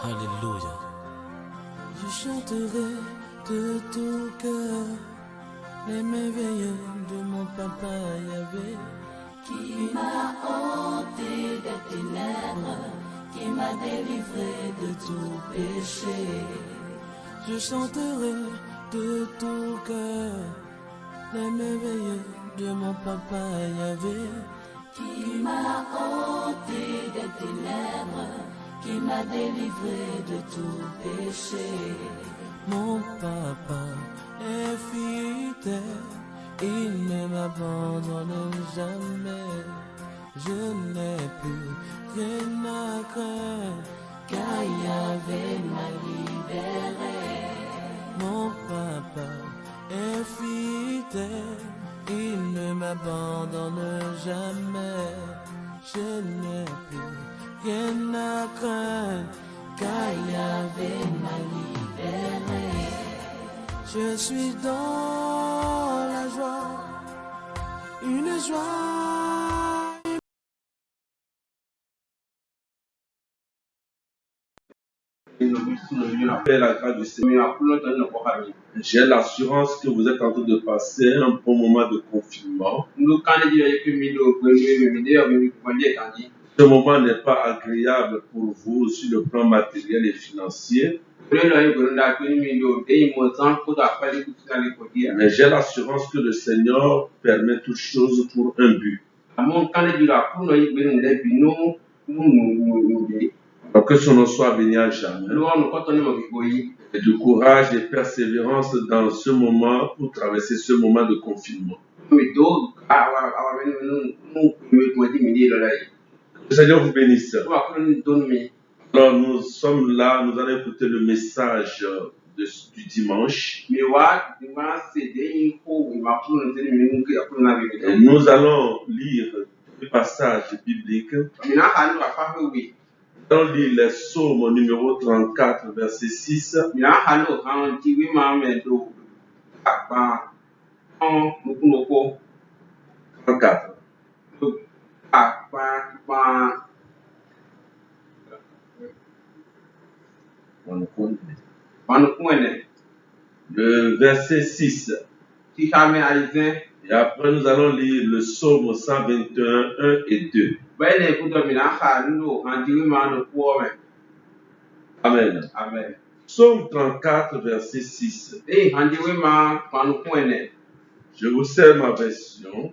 Alléluia. Je chanterai de tout cœur les merveilles de mon papa Yahvé, qui m'a ôté des ténèbres, qui m'a délivré de tout péché. Je chanterai de tout cœur les merveilles de mon papa Yahvé, qui m'a ôté des ténèbres, qui m'a délivré de tout péché. Mon papa est fidèle, il ne m'abandonne jamais. Je n'ai plus rien à craindre, car Yahvé m'a libéré. Mon papa est fidèle, il ne m'abandonne jamais. Je n'ai plus rien à craindre, car Yahvé m'a libéré. Je suis dans la joie, une joie. La grâce du Seigneur. J'ai l'assurance que vous êtes en train de passer un bon moment de confinement. Ce moment n'est pas agréable pour vous sur le plan matériel et financier. Mais j'ai l'assurance que le Seigneur permet toutes choses pour un but. Donc que son nom soit béni à jamais. Et du courage et persévérance dans ce moment pour traverser ce moment de confinement. Le Seigneur vous bénisse. Alors nous sommes là, nous allons écouter le message du dimanche. Et nous allons lire le passage biblique. Nous allons lire les psaumes numéro 34, verset 6. 34. Le verset 6. Et après nous allons lire le psaume 121, 1 et 2. Amen. Amen. Psaume 34, verset 6. Je vous sers ma version.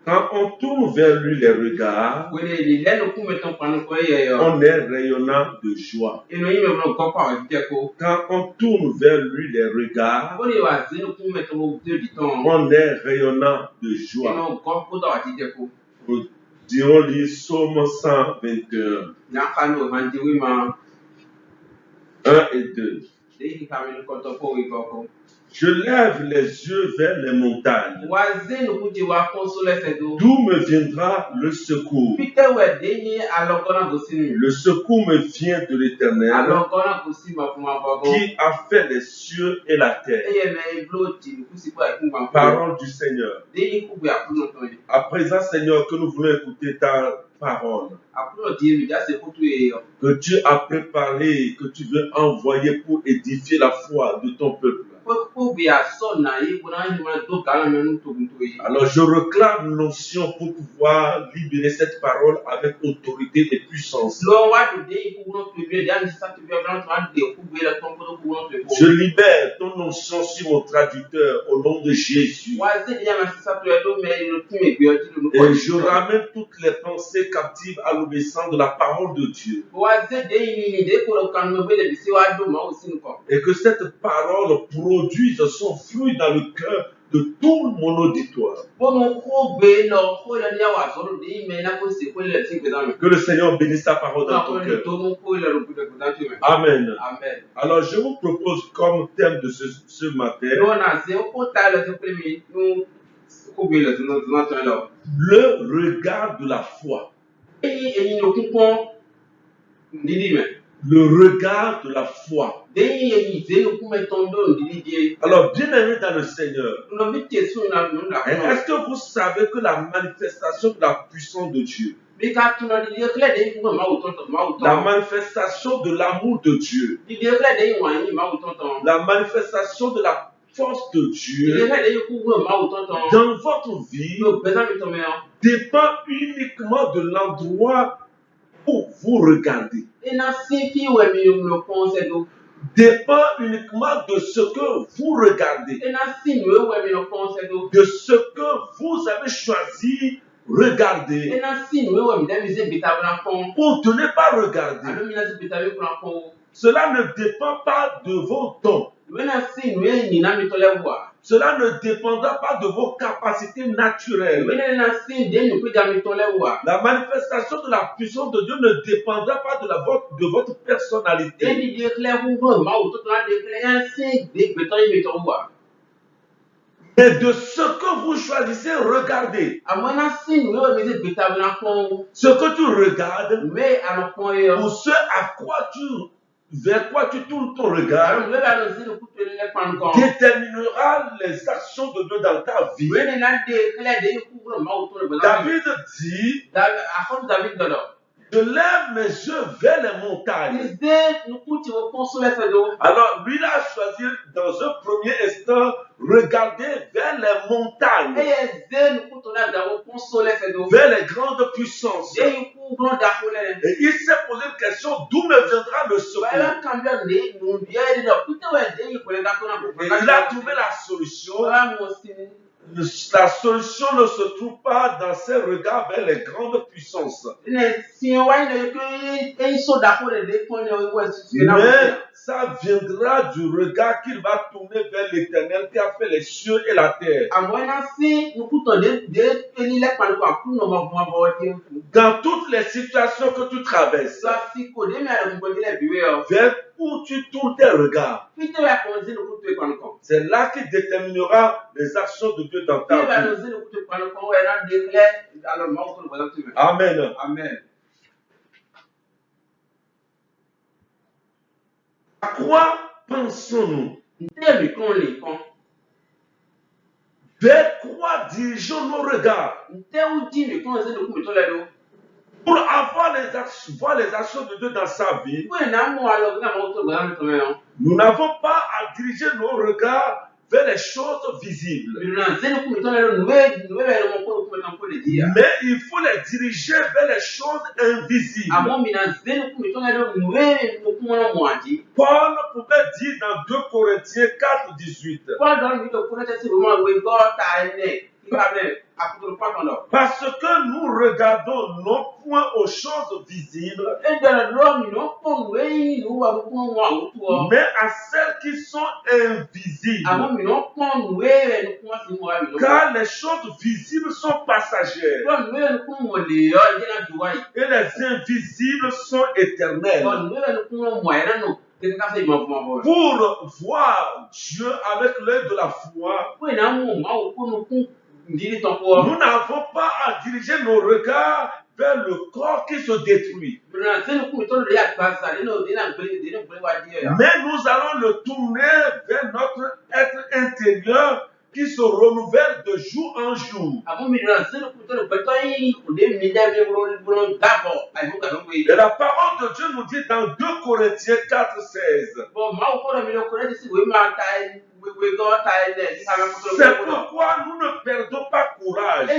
Quand on tourne vers lui les regards, on est rayonnant de joie. Quand on tourne vers lui les regards, on est rayonnant de joie. Nous dirons lire Psaume 121, 1 et 2. Je lève les yeux vers les montagnes. D'où me viendra le secours? Le secours me vient de l'Éternel, qui a fait les cieux et la terre. Parole du Seigneur. À présent, Seigneur, que nous voulons écouter ta parole, que tu as préparé, que tu veux envoyer pour édifier la foi de ton peuple. Alors je réclame l'onction pour pouvoir libérer cette parole avec autorité et puissance. Je libère ton onction sur mon traducteur au nom de Jésus. Et je ramène toutes les pensées captives à l'obéissance de la parole de Dieu. Et que cette parole produise son fruit dans le cœur de tout mon auditoire. Que le Seigneur bénisse sa parole dans ton cœur. Amen. Amen. Alors je vous propose comme thème de ce matin le regard de la foi. Le regard de la foi. Alors, bien aimé dans le Seigneur, est-ce que vous savez que la manifestation de la puissance de Dieu La manifestation de l'amour de Dieu. La manifestation de la force de Dieu dans votre vie dépend uniquement de l'endroit où vous regardez. Dépend uniquement de ce que vous regardez. De ce que vous avez choisi regarder. Ou de ne pas regarder. Cela ne dépend pas de vos dons. Cela ne dépendra pas de vos capacités naturelles. La manifestation de la puissance de Dieu ne dépendra pas de votre personnalité. Mais de ce que vous choisissez regarder. Ce que tu regardes, ou ce vers quoi tu tournes ton regard, déterminera les actions de Dieu dans ta vie. David dit, je lève mes yeux vers les montagnes. Alors, lui, il a choisi dans un premier instant regarder vers les montagnes, vers les grandes puissances. Et il s'est posé une question, d'où me viendra le secours? Et il a trouvé la solution. La solution ne se trouve pas dans ses regards vers les grandes puissances. Mais ça viendra du regard qu'il va tourner vers l'Éternel qui a fait les cieux et la terre. Dans toutes les situations que tu traverses, vers où tu tournes tes regards, c'est là qu'il déterminera les actions de Dieu dans ta vie. Amen. Amen. À quoi pensons-nous? Vers quoi dirigeons nos regards? Pour voir les actions de Dieu dans sa vie, nous n'avons pas à diriger nos regards vers les choses visibles. Mais il faut les diriger vers les choses invisibles. Paul pouvait dire dans 2 Corinthiens 4, 18. Parce que nous regardons non point aux choses visibles, mais à celles qui sont invisibles. Car les choses visibles sont passagères et les invisibles sont éternelles. Pour voir Dieu avec l'œil de la foi, nous n'avons pas à diriger nos regards vers le corps qui se détruit. Mais nous allons le tourner vers notre être intérieur qui se renouvelle de jour en jour. Et la parole de Dieu nous dit dans 2 Corinthiens 4, 16. C'est pourquoi nous ne perdons pas courage.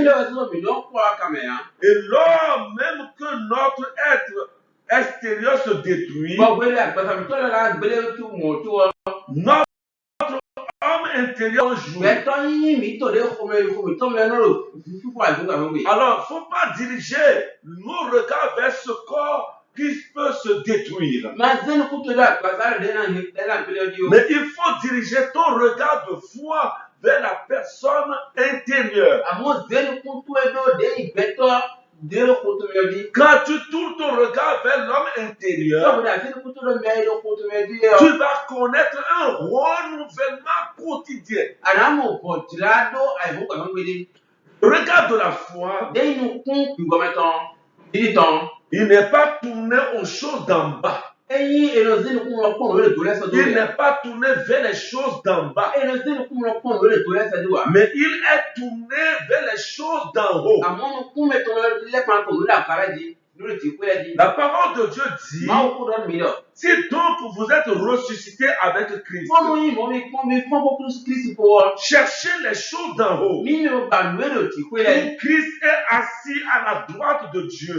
Et lors même que notre être extérieur se détruit, notre homme intérieur joue. Alors, il ne faut pas diriger nos regards vers ce corps qui peut se détruire. Mais il faut diriger ton regard de foi vers la personne intérieure. Quand tu tournes ton regard vers l'homme intérieur, tu vas connaître un renouvellement quotidien. Regard de la foi, il n'est pas tourné aux choses d'en bas. Il n'est pas tourné vers les choses d'en bas, mais il est tourné vers les choses d'en haut. La parole de Dieu dit, si donc vous êtes ressuscité avec Christ, cherchez les choses d'en haut, où Christ est assis à la droite de Dieu.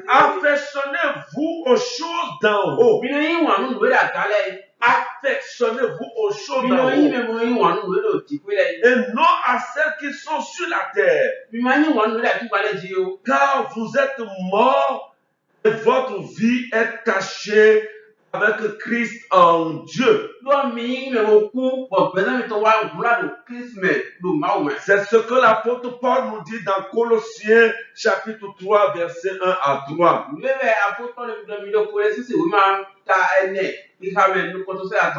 Affectionnez-vous aux choses d'en haut. Affectionnez-vous aux choses d'en haut et non à celles qui sont sur la terre, car vous êtes morts et votre vie est cachée avec Christ en Dieu. C'est ce que l'apôtre Paul nous dit dans Colossiens chapitre 3 verset 1 à 3.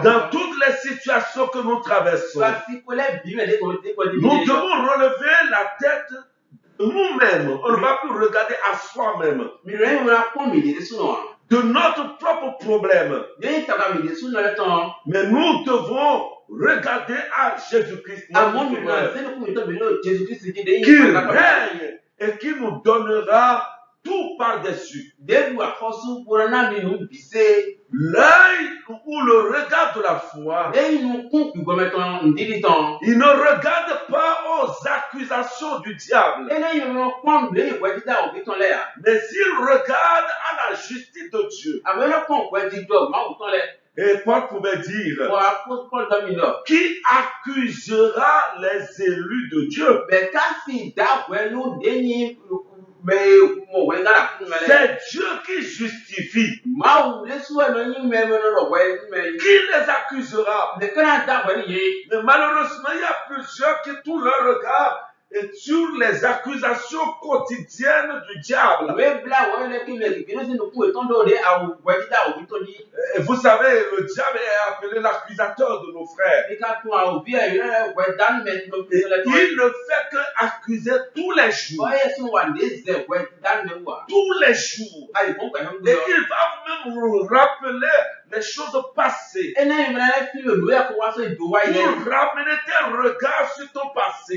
Dans toutes les situations que nous traversons, nous devons relever la tête de nous-mêmes. On ne va plus regarder à soi-même de notre propre problème. Mais nous devons regarder à Jésus-Christ, qui règne et qui nous donnera tout par-dessus. L'œil ou le regard de la foi, il ne regarde pas aux accusations du diable, mais il regarde à la justice de Dieu. Et Paul pouvait dire, qui accusera les élus de Dieu? C'est Dieu qui justifie. Qui les accusera? Mais malheureusement, il y a plusieurs qui tournent leur regard et sur les accusations quotidiennes du diable. Et vous savez, le diable est appelé l'accusateur de nos frères. Il ne fait que accuser tous les jours. Tous les jours. Et il va même nous rappeler les choses passées. Pour ramener tes regards sur ton passé.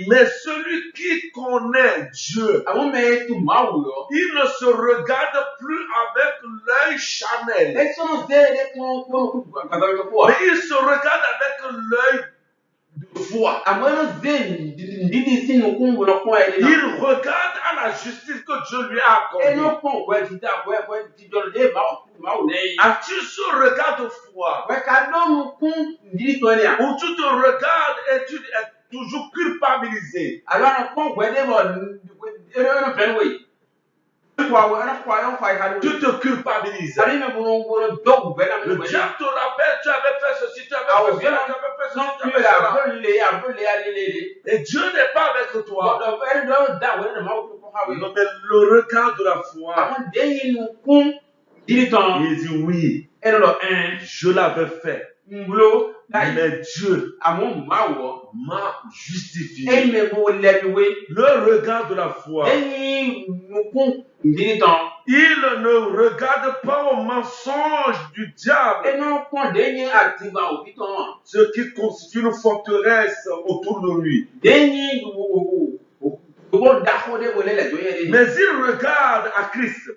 Mais celui qui connaît Dieu, il ne se regarde plus avec l'œil charnel, mais il se regarde avec l'œil de foi. Il regarde à la justice que Dieu lui a accordée. As-tu ce regard de foi où tu te regardes et tu es toujours culpabilisé? Tu te culpabilises. Le diable te rappelle, tu avais fait ceci, tu avais fait cela, tu avais fait ceci, tu avais fait cela. Et Dieu n'est pas avec toi. Non, mais le regard de la foi, il dit oui, je l'avais fait. Mais Dieu m'a justifié. Le regard de la foi, il ne regarde pas au mensonge du diable, ce qui constitue une forteresse autour de lui. Mais il regarde à Christ.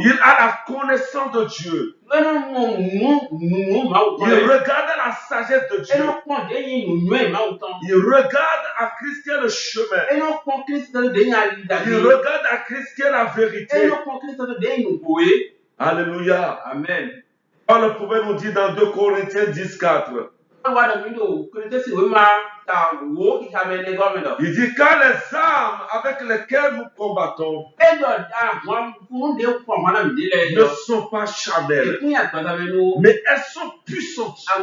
Il a la connaissance de Dieu. Il regarde à la sagesse de Dieu. Il regarde à Christ qui est le chemin. Il regarde à Christ qui est la vérité. Alléluia. Amen. Paul pouvait nous dire dans 2 Corinthiens 10:4. Il dit, car les armes avec lesquelles nous combattons ne sont pas charnelles, mais elles sont puissantes par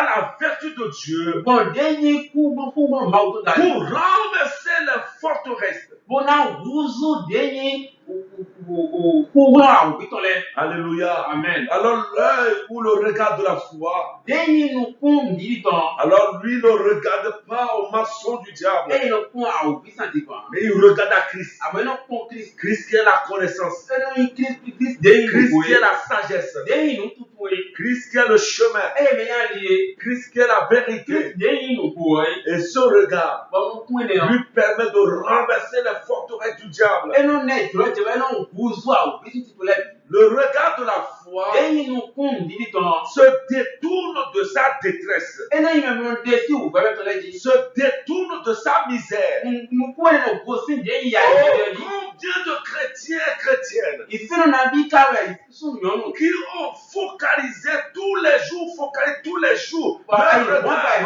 la vertu de Dieu pour renverser les forteresses. Alléluia. Amen. Alors l'œil ou le regard de la foi, alors lui ne regarde pas au maçon du diable, mais il regarde à Christ. Christ qui est la connaissance, Christ qui est la sagesse, Christ qui est le chemin, Christ qui est la vérité. Et ce regard lui permet de renverser les forteresses du diable. Le regard de la foi se détourne de sa détresse, se détourne de sa misère. Oh, combien de chrétiens et chrétiennes qui ont focalisé tous les jours leur regard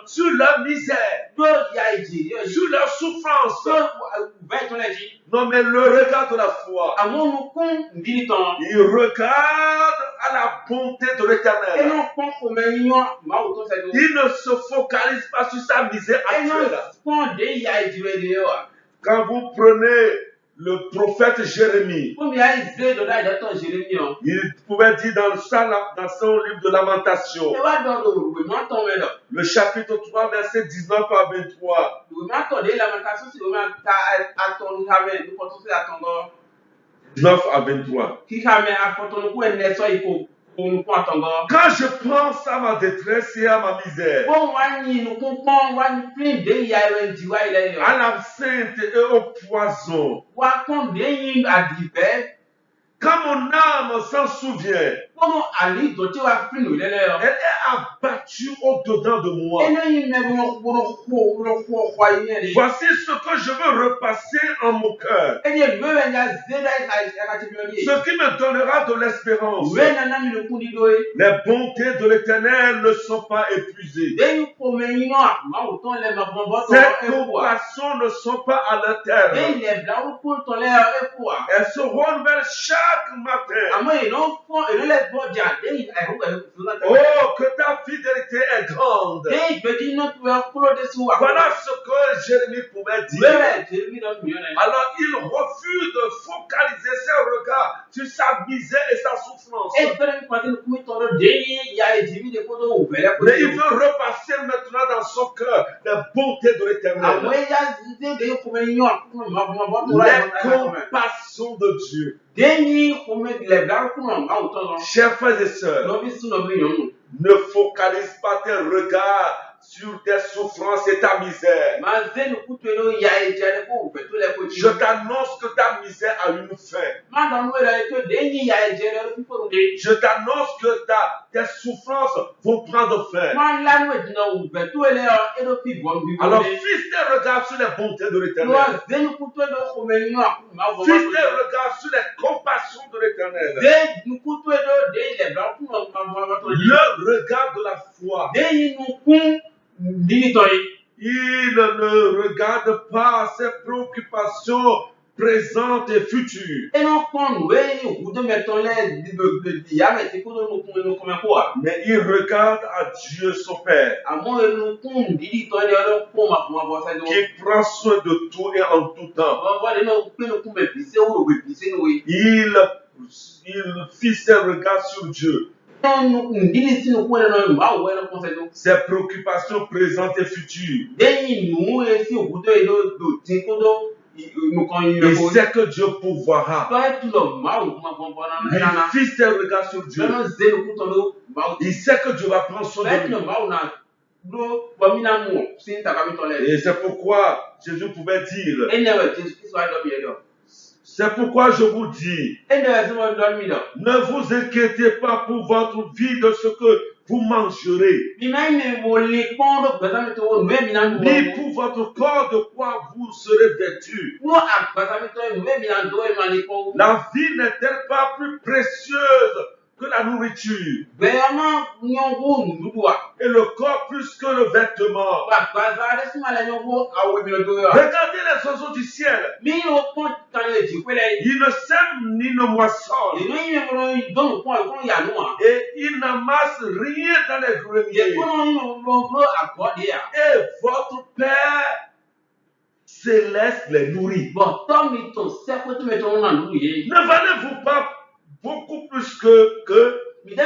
sur leur misère, sur leur souffrance. Non, mais le regard de la foi, il regarde à la bonté de l'Éternel. Il ne se focalise pas sur sa misère actuelle. Quand vous prenez le prophète Jérémie, il pouvait dire dans son livre de Lamentation, le chapitre 3, verset 19 à 23. 9 à 23. Quand je pense à ma détresse et à ma misère, à l'absinthe et au poison, quand mon âme s'en souvient, elle est abattue au-dedans de moi. Voici ce que je veux repasser en mon cœur, ce qui me donnera de l'espérance. Les bontés de l'Éternel ne sont pas épuisées. Ses compassions ne sont pas à leur terme. Elles se renouvellent chaque matin. Oh, que ta fidélité est grande. Voilà ce que Jérémie pouvait dire. Alors il refuse de focaliser ses regards sur sa misère et sa souffrance. Mais il veut repasser maintenant dans son cœur les bontés de l'Éternel, les compassions de Dieu. Chers frères et sœurs, ne focalise pas tes regards sur tes souffrances et ta misère. Je t'annonce que ta misère a une fin. Je t'annonce que tes souffrances vont prendre fin. Alors fixe tes regards sur les bontés de l'Éternel. Fixe tes regards sur les compassions de l'Éternel. Le regard de la foi. Il ne regarde pas ses préoccupations présentes et futures. Mais il regarde à Dieu son Père, qui prend soin de tout et en tout temps. Il fixe ses regards sur Dieu. Ses préoccupations présentes et futures. Il sait que Dieu pourvoira. Il fixe ses regards sur Dieu. Il sait que Dieu va prendre soin de lui. Et c'est pourquoi Jésus pouvait dire, c'est pourquoi je vous dis, ne vous inquiétez pas pour votre vie de ce que vous mangerez, ni pour votre corps de quoi vous serez vêtus. La vie n'est-elle pas plus précieuse que la nourriture, et le corps plus que le vêtement? Regardez les oiseaux du ciel. Ils ne sèment ni ne moissonnent, et ils n'amassent rien dans les greniers. Et votre Père céleste les nourrit. Ne valez-vous pas beaucoup plus que qui de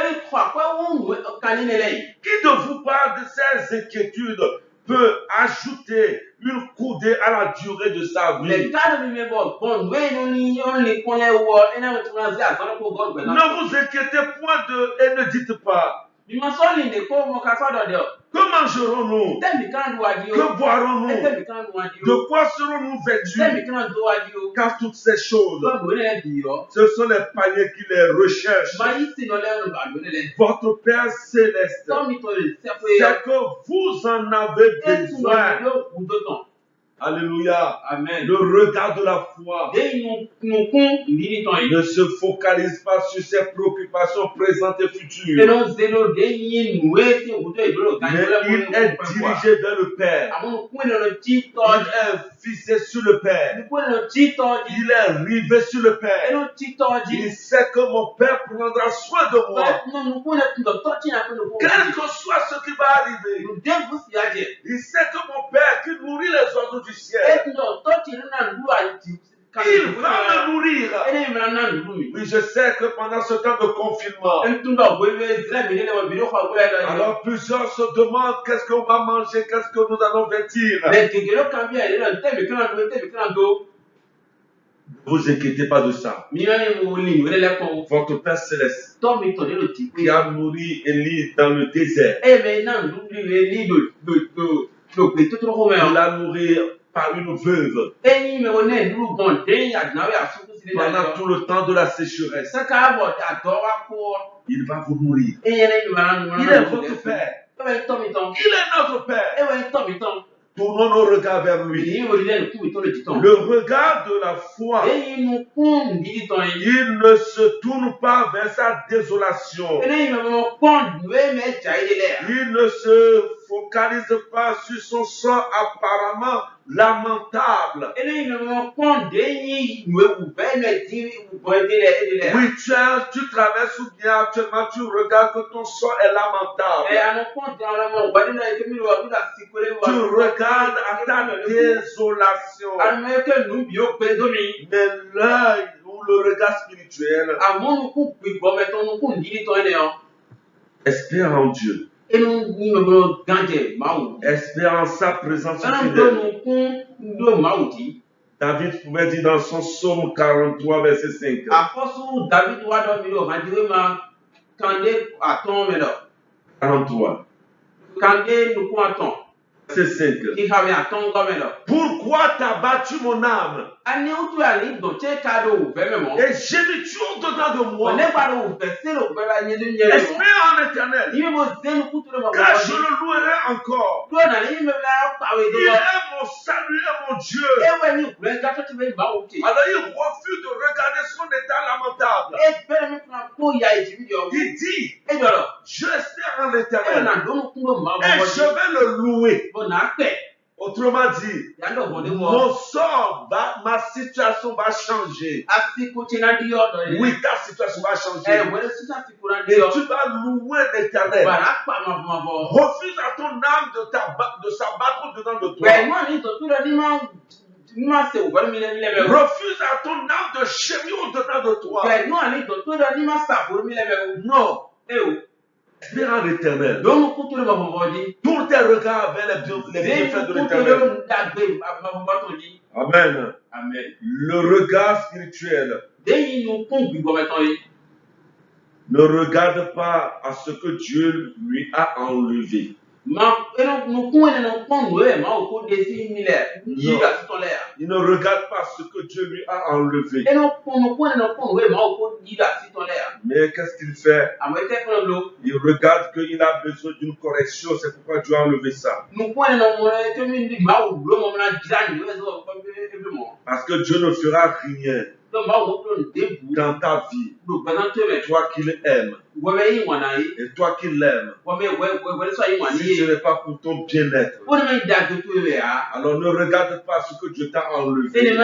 vous parle de ces inquiétudes peut ajouter une coudée à la durée de sa vie? Ne vous inquiétez point et ne dites pas. Que mangerons-nous? Que boirons-nous? De quoi serons-nous vêtus? Car toutes ces choses, ce sont les paniers qui les recherchent. Votre Père Céleste, c'est que vous en avez besoin. Alléluia. Amen. Le regard de la foi ne se focalise pas sur ses préoccupations présentes et futures. Mais il est dirigé vers le Père. Il est fixé sur le Père. Il est rivé sur le Père. Il sait que mon Père prendra soin de moi. Quel que soit ce qui va arriver. Il sait que mon Père qui nourrit les oiseaux du ciel, il va me nourrir. Oui, je sais que pendant ce temps de confinement, alors plusieurs se demandent qu'est-ce qu'on va manger, qu'est-ce que nous allons vêtir. Ne vous inquiétez pas de ça. Votre Père Céleste qui a nourri Élie dans le désert, il l'a nourri par une veuve pendant tout le temps de la sécheresse. Il va vous nourrir. Il est votre Père. Il est notre Père. Tournons nos regards vers lui. Le regard de la foi, il ne se tourne pas vers sa désolation. Il ne se focalise pas sur son sort apparemment lamentable. Oui, tu traverses ou bien actuellement tu regardes que ton sort est lamentable. Tu regardes à ta désolation. Mais l'œil ou le regard spirituel espère en Dieu. Espère en sa présence fidèle. David pouvait dire dans son psaume 43, verset 5. 43. Verset 5. Pourquoi t'as battu mon âme? Et gémis-tu au-dedans de moi? Espère en l'éternel, car je le louerai encore. Il est mon salut et mon Dieu. Alors il refuse de regarder son état lamentable. Il dit, je espère en l'éternel et je vais le louer. Autrement dit, mon sort, ma situation va changer. Oui, ta situation va changer. Et tu vas louer l'éternel. Refuse à ton âme de s'abattre au-dedans de toi. Refuse à ton âme de gémir au-dedans de toi. Non. Espère en l'éternel. Tourne tes regards vers les bienfaits de l'éternel. Amen. Amen. Le regard spirituel ne regarde pas à ce que Dieu lui a enlevé. Non. Il ne regarde pas ce que Dieu lui a enlevé. Mais qu'est-ce qu'il fait? Il regarde qu'il a besoin d'une correction, c'est pourquoi Dieu a enlevé ça. Parce que Dieu ne fera rien dans ta vie, toi qui l'aimes et toi qui l'aimes, si ce n'est pas pour ton bien-être, alors ne regarde pas ce que Dieu t'a enlevé,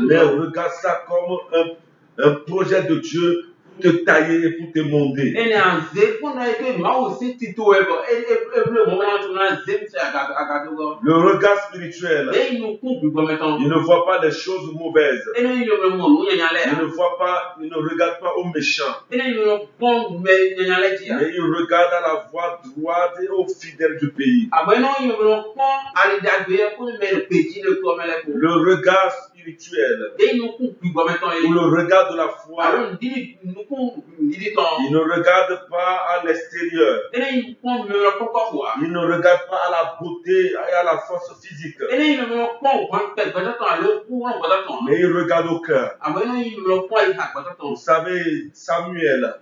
mais regarde ça comme un projet de Dieu te tailler et pour te monder. Le regard spirituel, il ne voit pas les choses mauvaises. Il ne regarde pas aux méchants. Mais il regarde à la voie droite et aux fidèles du pays. Le regard spirituel, ou le regard de la foi, il ne regarde pas à l'extérieur. Il ne regarde pas à la beauté et à la force physique. Mais il regarde au cœur. Vous savez, Samuel,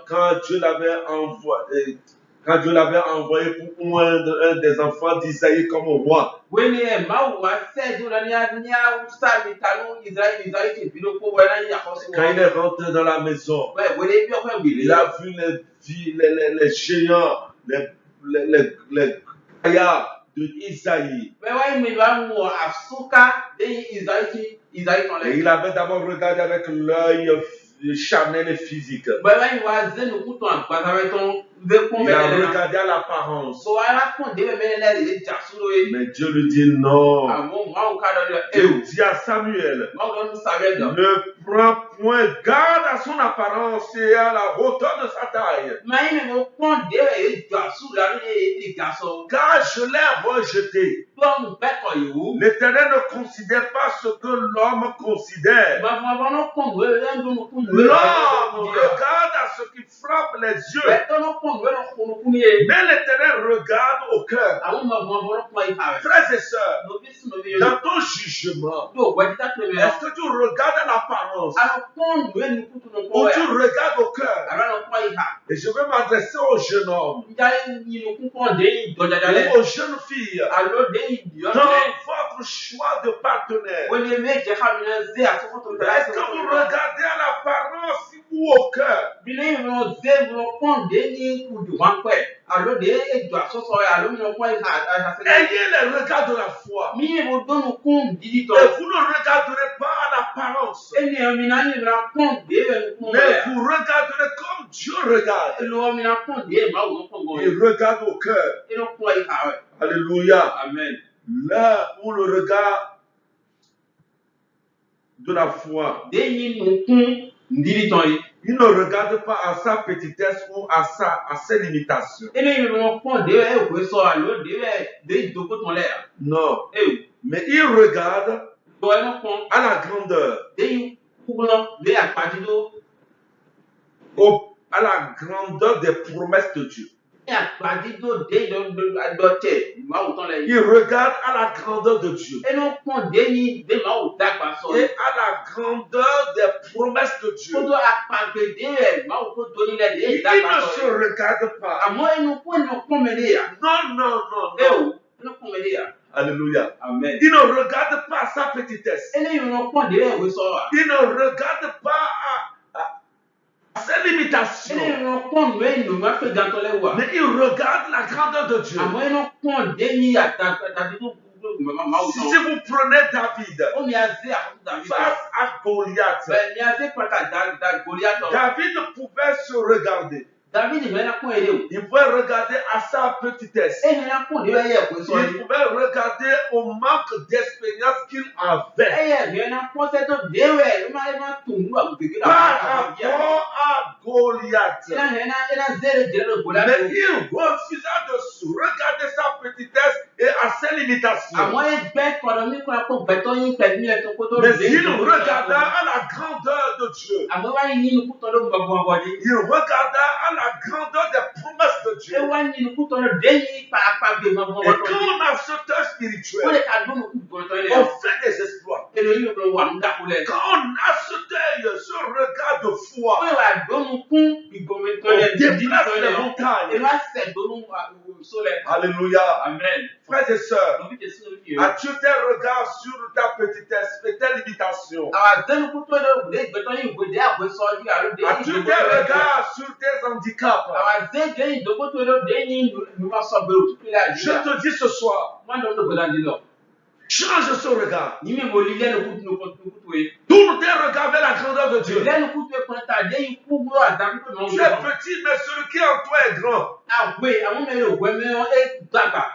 quand Dieu l'avait envoyé pour un des enfants d'Isaïe comme roi, quand il est rentré dans la maison, il a vu les géants, les gaillards d'Isaïe. Et il avait d'abord regardé avec l'œil charnel et physique. Il a regardé à l'apparence. Mais Dieu lui dit non. Dieu dit à Samuel, ne prends point garde à son apparence et à la hauteur de sa taille. Car je l'ai rejeté. L'Éternel ne considère pas ce que l'homme considère. L'homme regarde à ce qui frappe les yeux. Mais l'Éternel regarde au cœur. Frères et sœurs, dans ton jugement, est-ce que tu regardes à l'apparence ou tu regardes au cœur? Et je vais m'adresser aux jeunes hommes ou aux jeunes filles. Dans votre choix de partenaire, est-ce que vous regardez à l'apparence ou au cœur? Ayez le regard de la foi. Et vous ne regarderez pas à l'apparence, mais vous regarderez comme Dieu regarde. Il regarde au cœur. Alléluia. Amen. Là où le regard de la foi, il ne regarde pas à sa petitesse ou à ses limitations. Non. Mais il regarde à la grandeur, à la grandeur des promesses de Dieu. Il regarde à la grandeur de Dieu et à la grandeur des promesses de Dieu. Il ne se regarde pas. Non. Alléluia. Amen. Il ne regarde pas à sa petitesse. Il ne regarde pas à ses limitations. Mais il regarde la grandeur de Dieu. Si vous prenez David face à Goliath, David pouvait se regarder. Il pouvait regarder à sa petitesse. Il pouvait regarder au manque d'expérience qu'il avait. Par rapport à Goliath. Mais il refusa de regarder sa petitesse et à ses limitations. Mais il regarda à la grandeur de Dieu. Il regarda à la grandeur des promesses de Dieu. Et quand on a ce œil spirituel, on fait des exploits. Quand on a ce œil, ce regard de foi, on déplace les montagnes. Alléluia. Amen. Frères et sœurs, as-tu tes regards sur ta petitesse et tes limitations? As-tu tes regards sur tes handicaps? Je te dis ce soir, Change ce regard. Ni me bolile no kutu no kutu. Tourne tes regards vers la grandeur de Dieu. Le no kutu e konta de ikugo adamu ko no. Tu es petit, mais celui qui est en toi est grand. Ah oui, amu me lo gwe me e dagba.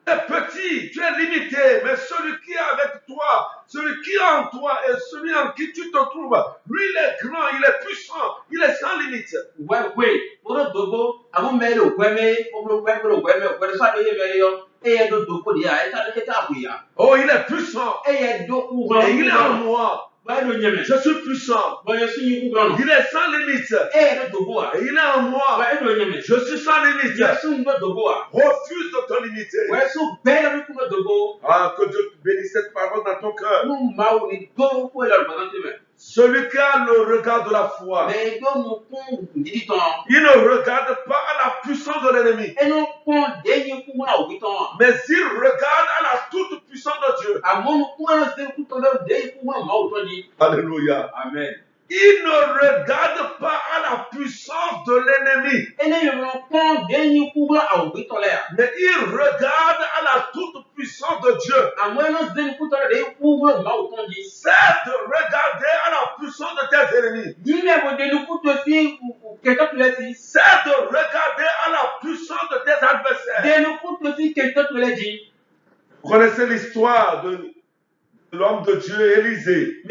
Tu es petit, tu es limité, mais celui qui est avec toi, celui qui est en toi et celui en qui tu te trouves, lui il est grand, il est puissant, il est sans limite. Ouais, pour le dogo, amu me lo gwe me, pour le gwe so ade me yo. Et do dogo dia, e ta buya. Oh, il est puissant. Et dogo Et il est en moi. Je suis puissant. Il est sans limite. Et il est en moi. Je suis sans limite. Refuse de te limiter. Ah, que Dieu bénisse cette parole dans ton cœur. Celui qui a le regard de la foi, il ne regarde pas à la puissance de l'ennemi, mais il regarde à la toute puissance de Dieu. Alléluia. Amen. Il ne regarde pas à la puissance de l'ennemi, mais il regarde à la toute puissance de Dieu. C'est de regarder à la puissance de tes ennemis. C'est de regarder à la puissance de tes adversaires. Vous connaissez l'histoire de l'homme de Dieu, Élisée.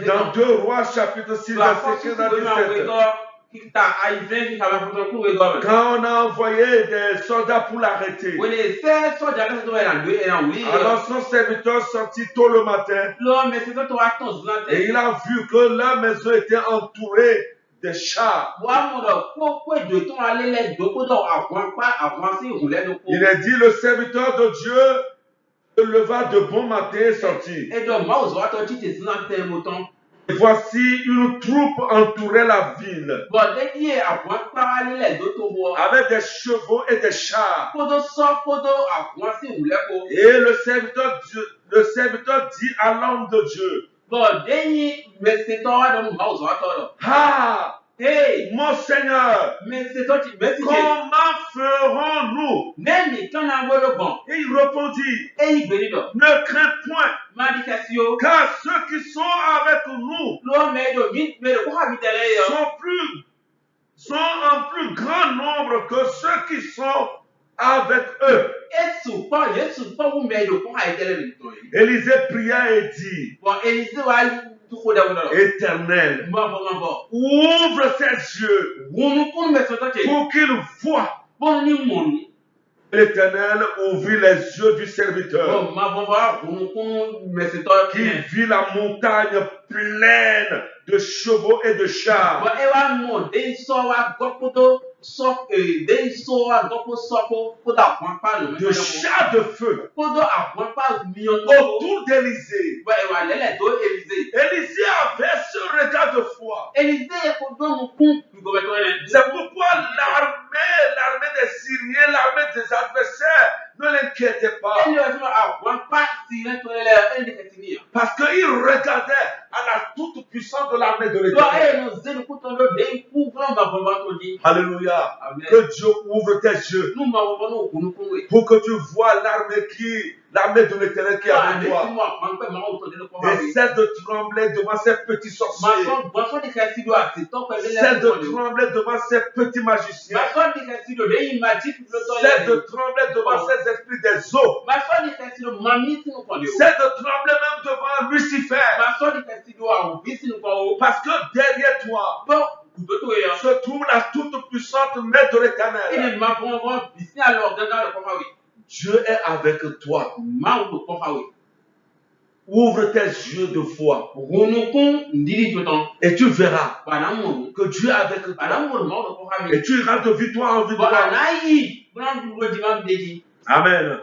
Dans 2 Rois, chapitre 6, verset 15 à 17. Quand on a envoyé des soldats pour l'arrêter, alors son serviteur sortit tôt le matin et il a vu que la maison était entourée des chars. Il a dit, le serviteur de Dieu se leva de bon matin et sortit. Et voici une troupe entourait la ville avec des chevaux et des chars. Et le serviteur dit à l'homme de Dieu, ah, hey, mon Seigneur, comment ferons-nous? Et il répondit, ne crains point, car ceux qui sont avec nous sont en plus grand nombre que ceux qui sont avec eux. Élisée pria et dit, Éternel, ouvre ses yeux pour qu'il voie. L'Éternel ouvrit les yeux du serviteur qui vit la montagne pleine de chevaux et de chars. De chars de feu autour d'Élisée. Élisée avait ce regard de foi. C'est pourquoi l'armée des Syriens, l'armée des adversaires ne l'inquiétait pas. Parce qu'il regardait à la toute puissance de l'armée de l'Éternel. Alléluia. Amen. Que Dieu ouvre tes yeux pour que tu vois l'armée de l'Éternel qui est avec toi. Et cesse de trembler devant ces petits sorciers. Cesse de trembler devant ces petits magiciens. Cesse de trembler devant ces esprits des eaux. Cesse de trembler même devant Lucifer. Parce que derrière toi se trouve la toute puissante main de l'Éternel. Dieu est avec toi. Ouvre tes yeux de foi et tu verras que Dieu est avec toi. Et tu iras de victoire en victoire. Amen.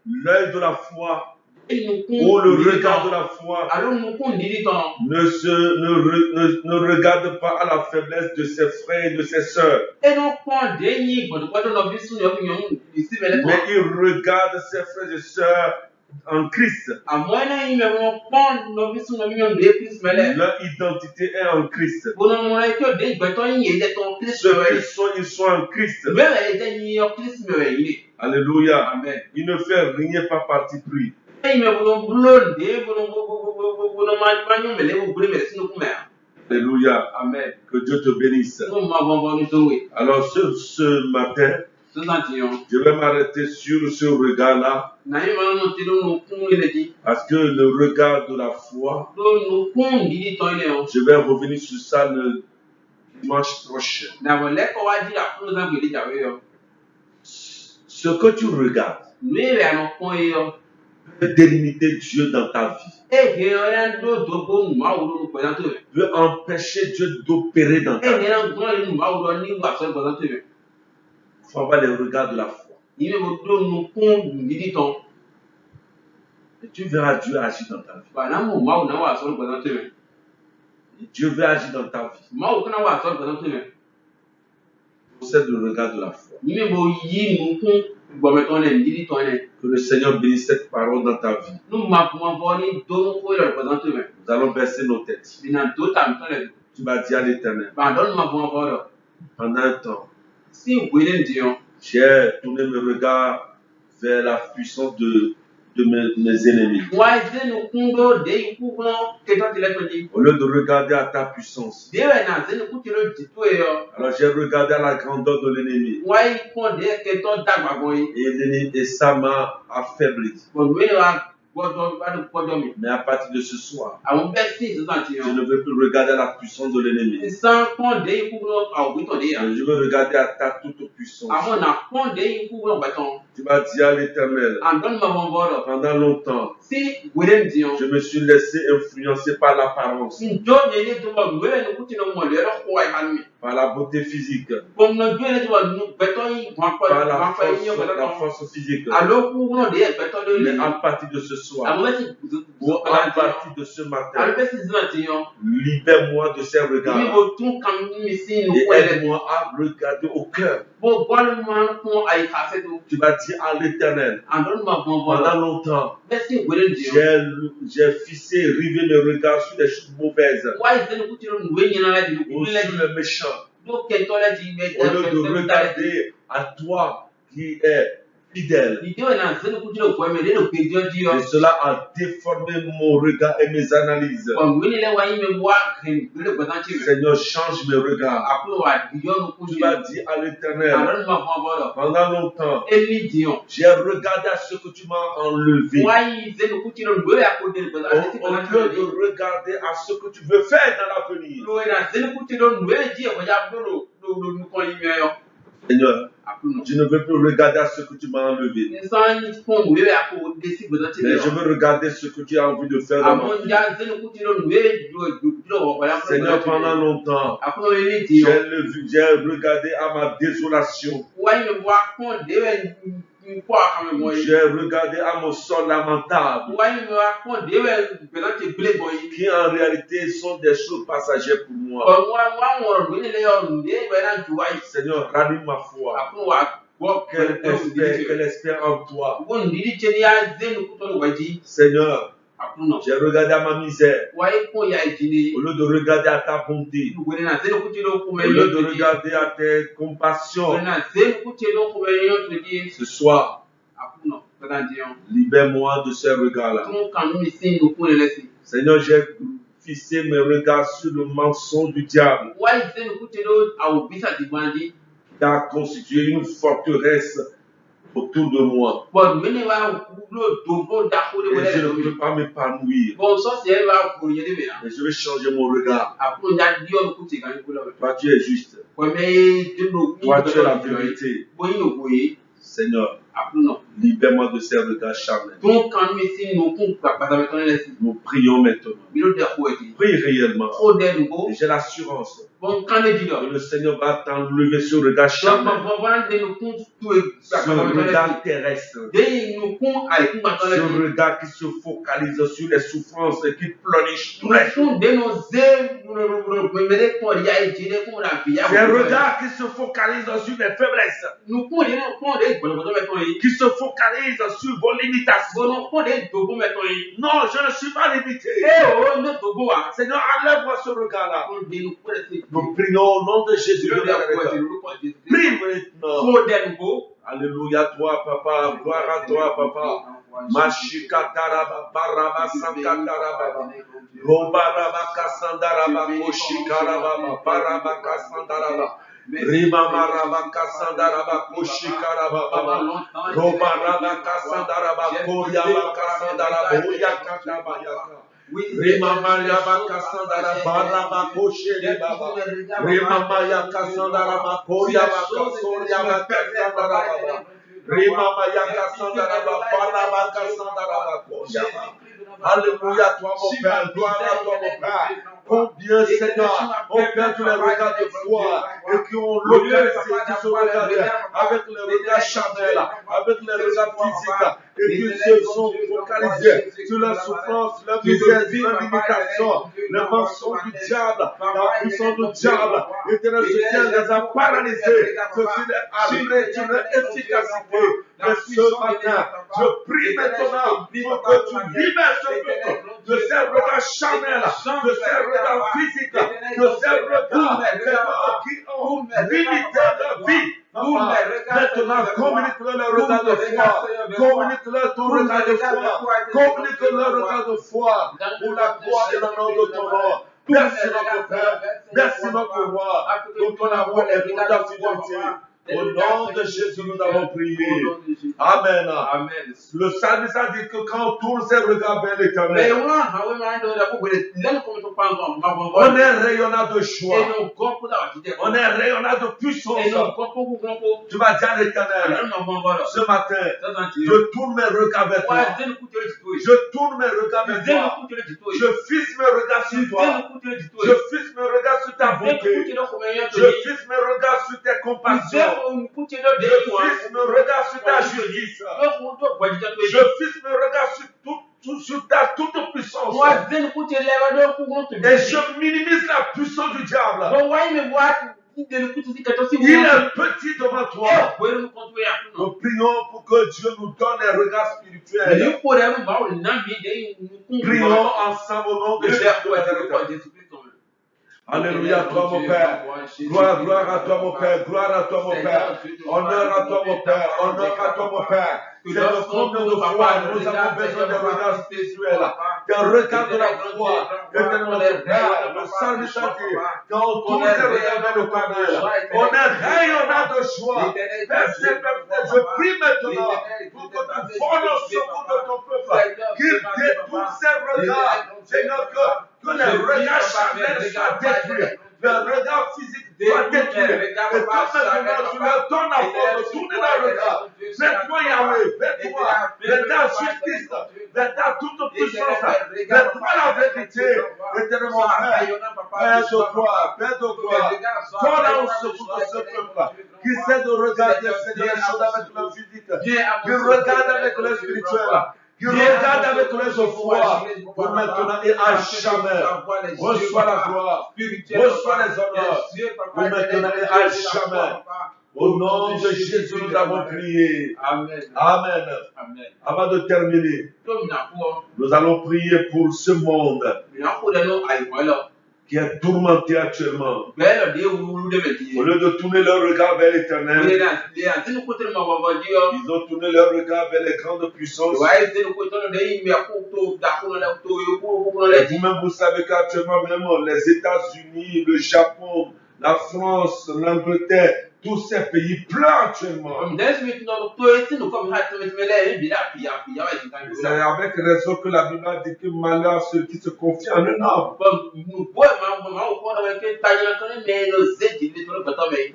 L'œil de la foi ou le regard de la foi ne regarde pas à la faiblesse de ses frères et de ses sœurs. Mais il regarde ses frères et sœurs en Christ. Leur identité est en Christ. Ils sont en Christ. Alléluia. Amen. Il ne fait rien par parti pris. Alléluia. Amen. Que Dieu te bénisse. Alors ce matin, je vais m'arrêter sur ce regard-là. Parce que le regard de la foi, je vais revenir sur ça le dimanche prochain. Ce que tu regardes peut délimiter Dieu dans ta vie. Peut empêcher Dieu d'opérer dans ta vie. Il faut avoir les regards de la foi. Et tu verras Dieu agir dans ta vie. Et Dieu veut agir dans ta vie. Possède le regard de la foi. Que le Seigneur bénisse cette parole dans ta vie. Nous allons baisser nos têtes. Tu vas dire à l'Éternel. Pendant un temps, j'ai tourné mes regards vers la puissance de mes ennemis. Au lieu de regarder à ta puissance, alors j'ai regardé à la grandeur de l'ennemi. Et ça m'a affaibli. Mais à partir de ce soir, je ne veux plus regarder à la puissance de l'ennemi. Je veux regarder à ta toute puissance. Tu vas dire à l'Éternel, pendant longtemps, je me suis laissé influencer par l'apparence, par la beauté physique, par la force physique. Mais à partir de ce soir, ou à partir de ce matin, libère-moi de ces regards et aide-moi à regarder au cœur. Tu vas dire à l'Éternel, pendant longtemps, j'ai fixé et rivé mes regards sur les choses mauvaises ou sur le méchant, au lieu de regarder à toi qui es fidèle. Et cela a déformé mon regard et mes analyses. Seigneur, change mes regards. Tu vas dire à l'Éternel, pendant longtemps, j'ai regardé à ce que tu m'as enlevé. Au lieu de regarder à ce que tu veux faire dans l'avenir. Seigneur, je ne veux plus regarder à ce que tu m'as enlevé. Mais je veux regarder ce que tu as envie de faire dans ma vie. Seigneur, pendant longtemps, j'ai regardé à ma désolation. J'ai regardé à mon sort lamentable, qui en réalité sont des choses passagères pour moi. Seigneur, ranime ma foi. Qu'elle espère en toi. Seigneur, j'ai regardé à ma misère. Au lieu de regarder à ta bonté, au lieu de regarder à tes compassions, ce soir, libère-moi de ces regards-là. Seigneur, j'ai fixé mes regards sur le mensonge du diable, qui a constitué une forteresse autour de moi. Et je ne peux pas m'épanouir. Et je vais changer mon regard. Toi, tu es juste. Toi, tu es la vérité. Seigneur, libère-moi de ces regards charnels. Nous prions maintenant. Prie réellement. Et j'ai l'assurance Et le Seigneur va t'enlever ce regard charnel, ce regard terrestre, ce regard qui se focalise sur les souffrances et qui pleurniche tous les jours. C'est un regard qui se focalise sur les faiblesses, qui se focalise sur vos limitations. Non, je ne suis pas limité. Seigneur, enlève-moi ce regard-là. Nous prions au nom de Jésus. Prie maintenant. Alléluia, toi, papa. Gloire à toi, papa. Mashika taraba, baraba, sankataraba. Robaraba, kasandaraba, koshikaraba, baraba, kasandaraba. Rima maraba, kasandaraba, koshikaraba, baba. Robaraba, kasandaraba, koryaba, kasandaraba, oyakataba, yaka. Rima Maya Bakasandara Baraba Koshe Baba. Rima Maya Kasandara Bakoria Bakasoria Bakasandara Baba. Rima Maya Kasandara Baraba Kasandara Bakoria. Alléluia, toi mon Père, gloire à toi mon Père. Combien, Seigneur, on perd tous les regards de foi et qui ont localisé, qui se regardaient avec les regards charnels, avec les regards physiques et qui se sont focalisés sur la souffrance, la misère, la limitation, le mensonge du diable, la puissance du diable. Éternel, ce les a paralysés, ceci les a réduit leur efficacité. Mais ce matin, je prie maintenant pour que tu libères ce peuple de ces regards charnels, de ces regards physiques, de ces regards qui ont limité leur vie. Maintenant, communique-leur le regard de foi, communique-leur ton regard de foi, communique-leur le regard de foi pour la gloire et l'honneur de ton nom. Merci notre Père, merci notre roi, pour ton amour et pour ta fidélité. Au nom de Jésus, nous avons prié. Amen. Amen. Le psalmiste a dit que quand on tourne ses regards vers l'Éternel, on est rayonnant de joie. On est rayonnant de puissance. Tu vas dire à l'Éternel, ce matin, je tourne mes regards vers toi. Je tourne mes regards vers toi. Je fixe mes regards sur toi. Je fixe mes regards sur ta bonté. Je fixe mes regards sur tes compassions. Je fixe mes regards sur ta justice. Je fixe mes regards sur ta toute puissance. Et je minimise la puissance du diable. Il est petit devant toi. Nous prions pour que Dieu nous donne un regard spirituel. Prions ensemble au nom de Jésus. Alléluia, toi mon Père. Gloire à toi mon Père. Gloire à toi mon Père. Honneur à toi mon Père. Honneur à toi mon Père. C'est le combien de foi. Nous avons besoin d'un regard spirituel. D'un regard de la foi. Le psalmiste a dit, quand on tourne les regards vers le Père, on est rayonnant de joie. Je prie maintenant pour que tu voles au secours de ton peuple. Qu'il détourne ses regards. Seigneur, que les regards charnels soient détruits. Le regard physique soit détruit. Et toi maintenant, tu leur donnes la force de tourner le regard. Vers-toi Yahweh, vers-toi. Vers-ta justice, vers-ta toute puissance. Vers-toi la vérité. Éternellement, Père de toi, Père de toi. Toi là au secours de ce peuple qui sait de regarder les choses avec le physique, qui regarde avec le spirituel, qui regarde avec les de foi pour maintenant et à jamais. Reçois la gloire, reçois les honneurs pour maintenant et à jamais. Au nom de Jésus, nous avons prié. Amen. Amen. Avant de terminer, nous allons prier pour ce monde qui est tourmenté actuellement. Au lieu de tourner leur regard vers l'Éternel, ils ont tourné leur regard vers les grandes puissances. Et vous-même, vous savez qu'actuellement, même les États-Unis, le Japon, la France, l'Angleterre, tous ces pays pleurent actuellement. C'est avec raison que la Bible dit que malheur à ceux qui se confient en un homme.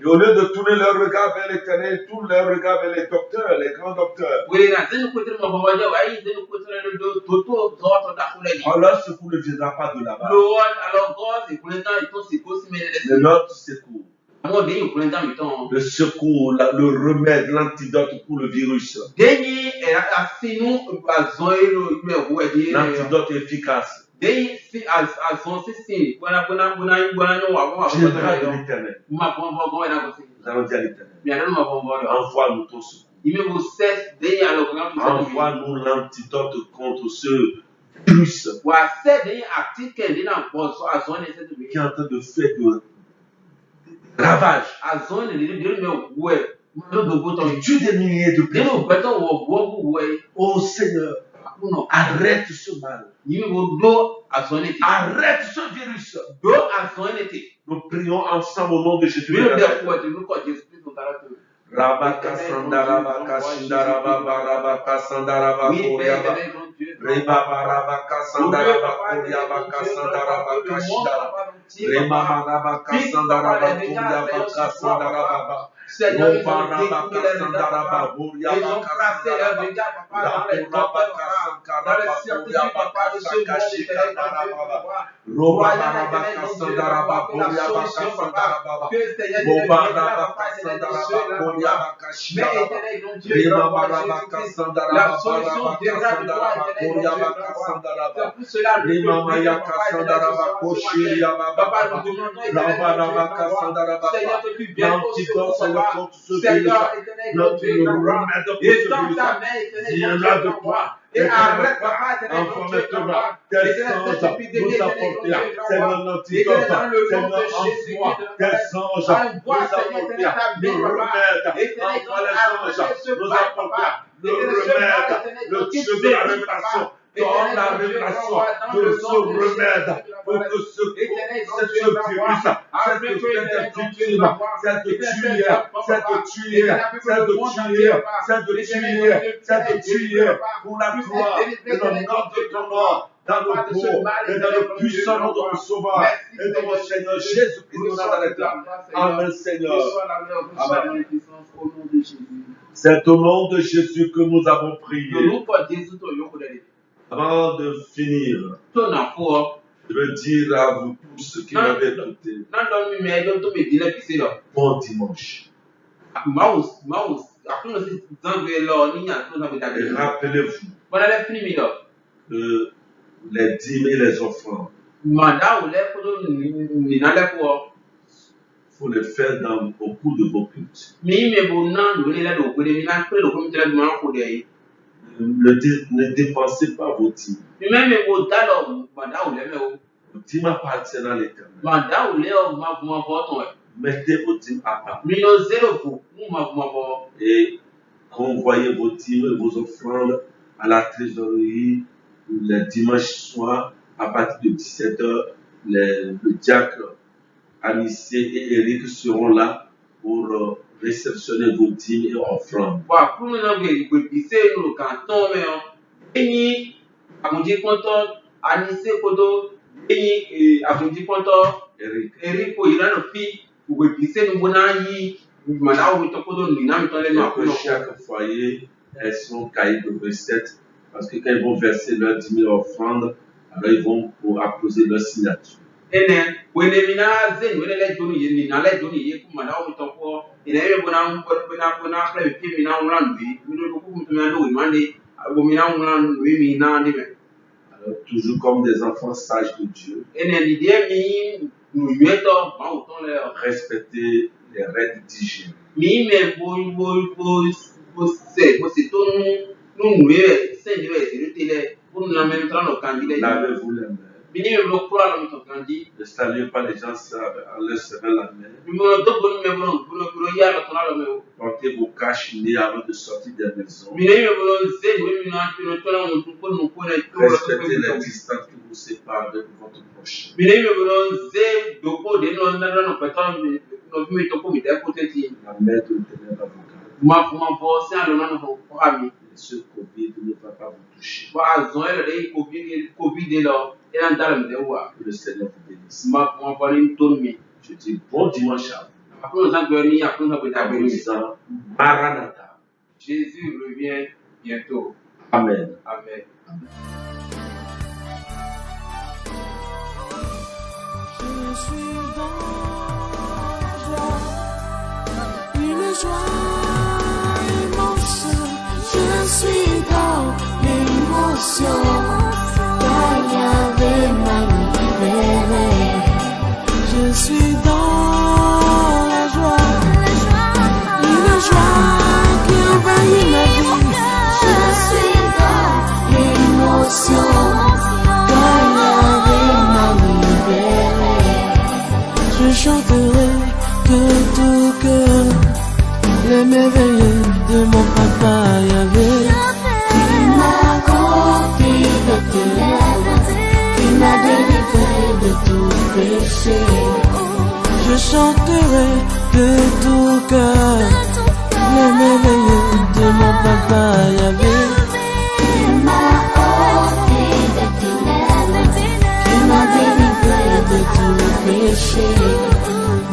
Et au lieu de tourner leur regard vers l'éternel, tournent leur regard vers les docteurs, les grands docteurs. Alors ce secours ne viendra pas de là-bas. Mais notre secours. Le secours, le remède, l'antidote pour le virus. L'antidote efficace. Viendra de l'éternel. Nous allons dire à l'éternel. Envoie-nous ton secours. Envoie-nous l'antidote contre ce virus qui est en train de faire de ravage. Il tue des milliers de personnes. Oh Seigneur, arrête ce mal. Arrête ce virus. Nous prions ensemble au nom de Jésus. Rabaka Sandarabaka Shindarababa Rabaka Sandarabaka Koryaba Rebaba Rabaka Sandarabaka Koryabaka Sandarabaka Shindarabaka Remama Rabaka Sandarabaka Koryabaka Sandarabaka Roba Rabaka Sandarabaka Koryabaka Sandarabaka Rabaka Sandarabaka Roba Rabaka Sandarabaka Koryabaka Sandarabaka Roba Rabaka Sandarabaka et arrête informateur, tel ange nous apporter, Seigneur l'antidote, Seigneur envoie, tel ange nous apporter, le remède, envoie les anges nous apporter, le remède, le Dieu de la révélation, donne la révélation de ce remède pour que ce virus, cette tuer pour la gloire et le nom de ton nom, dans le beau et dans le puissant nom de mon Sauveur et de mon Seigneur Jésus-Christ de Nazareth. Amen, Seigneur. Amen. C'est au nom de Jésus que nous avons prié. Avant de finir, je veux dire à vous tous qui m'avez écouté, bon dimanche. Et rappelez-vous que les dîmes et les offrandes, il faut les faire au cours de vos cultes. Ne dépensez pas vos dîmes. Vos dîmes appartiennent à l'Éternel. Mettez vos dîmes à part. Et envoyez vos dîmes et vos offrandes à la trésorerie le dimanche soir à partir de 17h. Le diacre Anissé et Eric seront là pour réceptionner vos dîmes et offrandes. Eric. Que chaque foyer ait son cahier de recettes, parce que quand ils vont verser leurs 10 000 offrandes, alors ils vont pour apposer leur signature. Alors, toujours comme des enfants sages de Dieu, respecter les règles d'hygiène. Lavez-vous les mains. Ne saluez pas les gens en leur serrant la main. Portez vos cache-nez avant de sortir des maisons. Respectez les distances qui vous séparent de votre prochain. La main de l'Éternel va vous garder. Et ce Covid ne va pas vous toucher. Que le Seigneur vous bénisse. Je dis bon dimanche à vous. Maranatha. Jésus revient bientôt. Amen. Amen. Je suis dans la joie, une joie immense. Je suis dans l'émotion, car Yahvé m'a libéré. je suis dans la joie, une joie qui envahit ma vie. Je suis dans l'émotion, car Yahvé m'a libéré. Je chanterai de tout cœur les merveilles de mon papa Yahvé. Tu m'as ôté de tes lèvres, tu m'as délivré de tout péché. Je chanterai de tout cœur les merveilles de mon papa Yahvé. Tu m'as ôté de tes lèvres, tu m'as délivré de tout péché.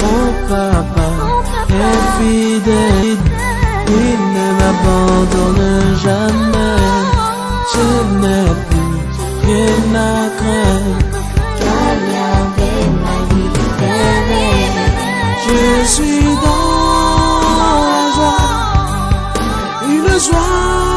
Mon papa est fidèle, il ne m'abandonne jamais. Je n'ai plus rien à craindre, Car Yahvé m'a libéré. je suis dans la joie, une joie